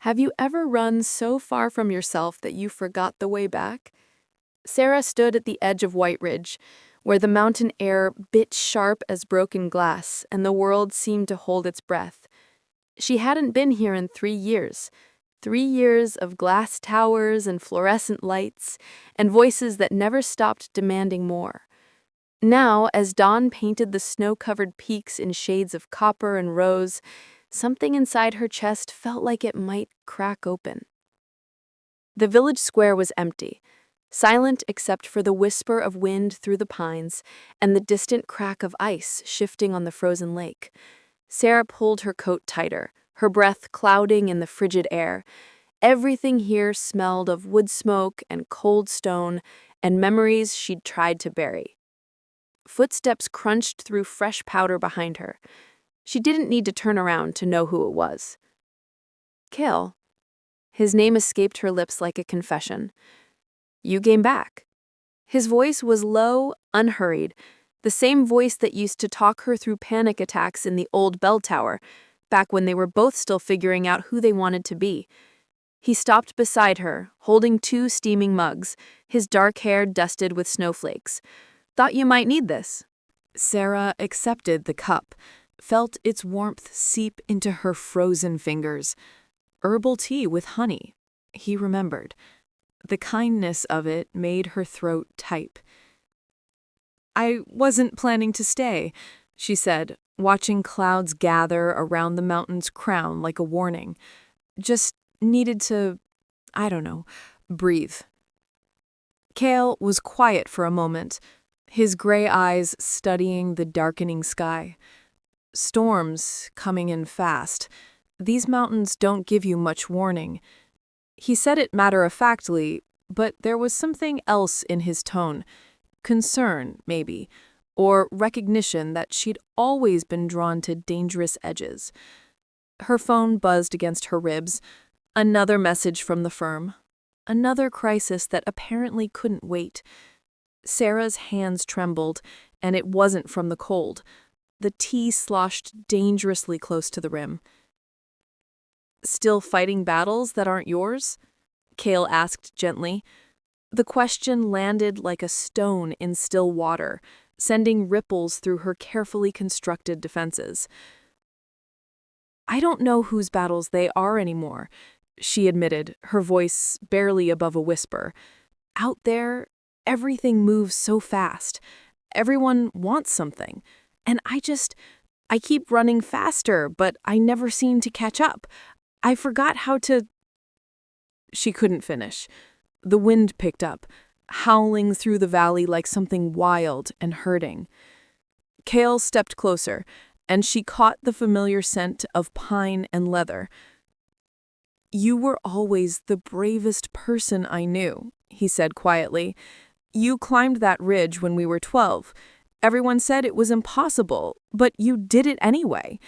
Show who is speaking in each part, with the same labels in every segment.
Speaker 1: Have you ever run so far from yourself that you forgot the way back? Sera stood at the edge of White Ridge, where the mountain air bit sharp as broken glass and the world seemed to hold its breath. She hadn't been here in 3 years. 3 years of glass towers and fluorescent lights, and voices that never stopped demanding more. Now, as dawn painted the snow-covered peaks in shades of copper and rose, something inside her chest felt like it might crack open. The village square was empty, silent except for the whisper of wind through the pines and the distant crack of ice shifting on the frozen lake. Sera pulled her coat tighter, her breath clouding in the frigid air. Everything here smelled of wood smoke and cold stone and memories she'd tried to bury. Footsteps crunched through fresh powder behind her. She didn't need to turn around to know who it was. Kale. His name escaped her lips like a confession. You came back. His voice was low, unhurried, the same voice that used to talk her through panic attacks in the old bell tower, back when they were both still figuring out who they wanted to be. He stopped beside her, holding 2 steaming mugs, his dark hair dusted with snowflakes. Thought you might need this.
Speaker 2: Sera accepted the cup, felt its warmth seep into her frozen fingers. Herbal tea with honey, he remembered. The kindness of it made her throat tight. I wasn't planning to stay, she said, watching clouds gather around the mountain's crown like a warning. Just needed to, breathe. Kale was quiet for a moment, his gray eyes studying the darkening sky. Storms coming in fast. These mountains don't give you much warning. He said it matter-of-factly, but there was something else in his tone. Concern, maybe, or recognition that she'd always been drawn to dangerous edges. Her phone buzzed against her ribs. Another message from the firm. Another crisis that apparently couldn't wait. Sera's hands trembled, and it wasn't from the cold. The tea sloshed dangerously close to the rim. Still fighting battles that aren't yours? Kale asked gently. The question landed like a stone in still water, sending ripples through her carefully constructed defenses. I don't know whose battles they are anymore, she admitted, her voice barely above a whisper. Out there, everything moves so fast. Everyone wants something. And I keep running faster, but I never seem to catch up. I forgot how to... She couldn't finish. The wind picked up, howling through the valley like something wild and hurting. Kale stepped closer, and she caught the familiar scent of pine and leather. You were always the bravest person I knew, he said quietly. You climbed that ridge when we were 12. Everyone said it was impossible, but you did it anyway.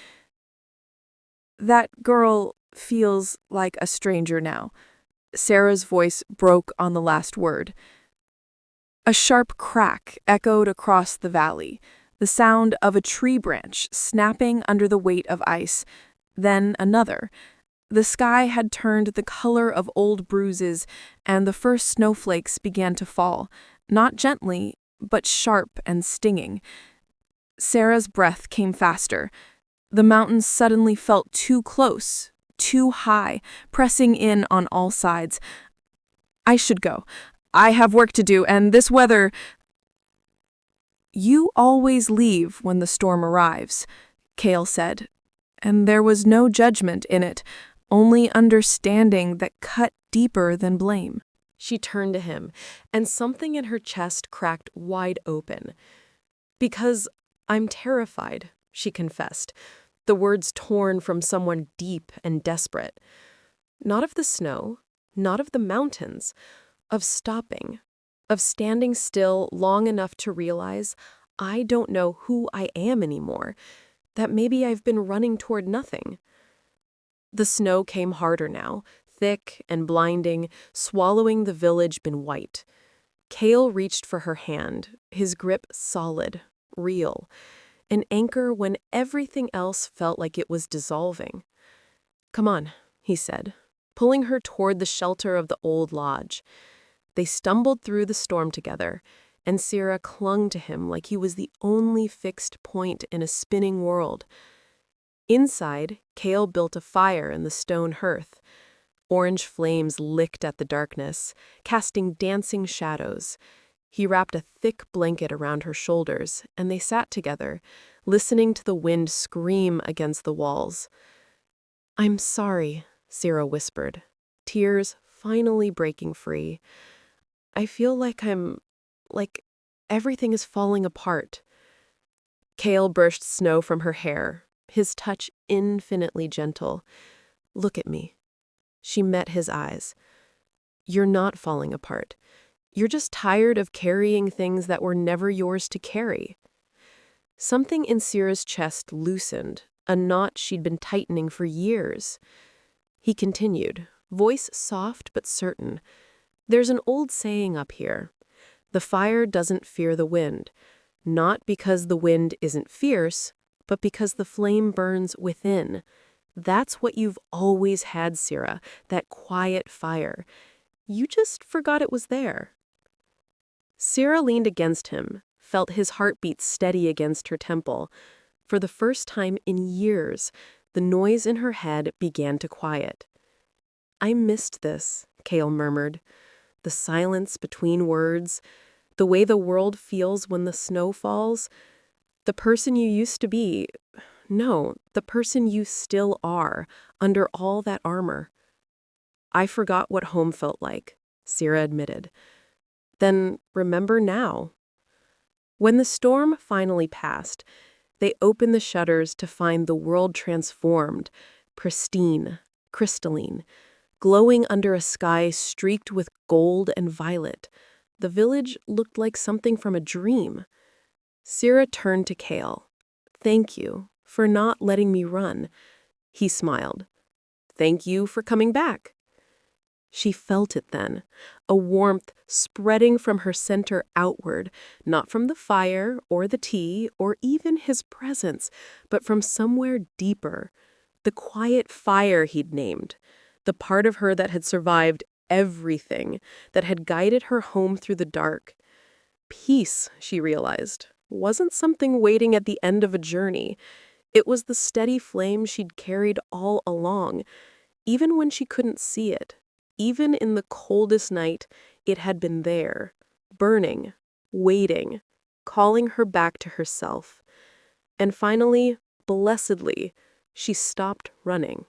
Speaker 2: That girl feels like a stranger now. Sera's voice broke on the last word. A sharp crack echoed across the valley, the sound of a tree branch snapping under the weight of ice, then another. The sky had turned the color of old bruises, and the first snowflakes began to fall, not gently, but sharp and stinging. Sera's breath came faster. The mountains suddenly felt too close, too high, pressing in on all sides. I should go. I have work to do, and this weather... You always leave when the storm arrives, Kale said, and there was no judgment in it, only understanding that cut deeper than blame.
Speaker 1: She turned to him, and something in her chest cracked wide open. Because I'm terrified, she confessed, the words torn from someone deep and desperate. Not of the snow, not of the mountains, of stopping, of standing still long enough to realize I don't know who I am anymore, that maybe I've been running toward nothing. The snow came harder now, thick and blinding, swallowing the village in white. Kale reached for her hand, his grip solid, real, an anchor when everything else felt like it was dissolving. Come on, he said,
Speaker 2: pulling her toward the shelter of the old lodge. They stumbled through the storm together, and Sera clung to him like he was the only fixed point in a spinning world. Inside, Kale built a fire in the stone hearth. Orange flames licked at the darkness, casting dancing shadows. He wrapped a thick blanket around her shoulders, and they sat together, listening to the wind scream against the walls. "I'm sorry," Sera whispered, tears finally breaking free. "I feel like everything is falling apart." Kale brushed snow from her hair, his touch infinitely gentle. "Look at me." She met his eyes. "You're not falling apart. You're just tired of carrying things that were never yours to carry." Something in Sera's chest loosened, a knot she'd been tightening for years. He continued, voice soft but certain. "There's an old saying up here. The fire doesn't fear the wind, not because the wind isn't fierce, but because the flame burns within. That's what you've always had, Sera, that quiet fire. You just forgot it was there." Sera leaned against him, felt his heartbeat steady against her temple. For the first time in years, the noise in her head began to quiet. "I missed this," Kale murmured. "The silence between words, the way the world feels when the snow falls. The person you used to be, no, the person you still are, under all that armor." "I forgot what home felt like," Sera admitted. "Then remember now." When the storm finally passed, they opened the shutters to find the world transformed, pristine, crystalline, glowing under a sky streaked with gold and violet. The village looked like something from a dream. Sera turned to Kale. "Thank you for not letting me run." He smiled. "Thank you for coming back." She felt it then, a warmth spreading from her center outward, not from the fire or the tea or even his presence, but from somewhere deeper. The quiet fire he'd named, the part of her that had survived everything, that had guided her home through the dark. Peace, she realized, wasn't something waiting at the end of a journey. It was the steady flame she'd carried all along, even when she couldn't see it. Even in the coldest night, it had been there, burning, waiting, calling her back to herself. And finally, blessedly, she stopped running.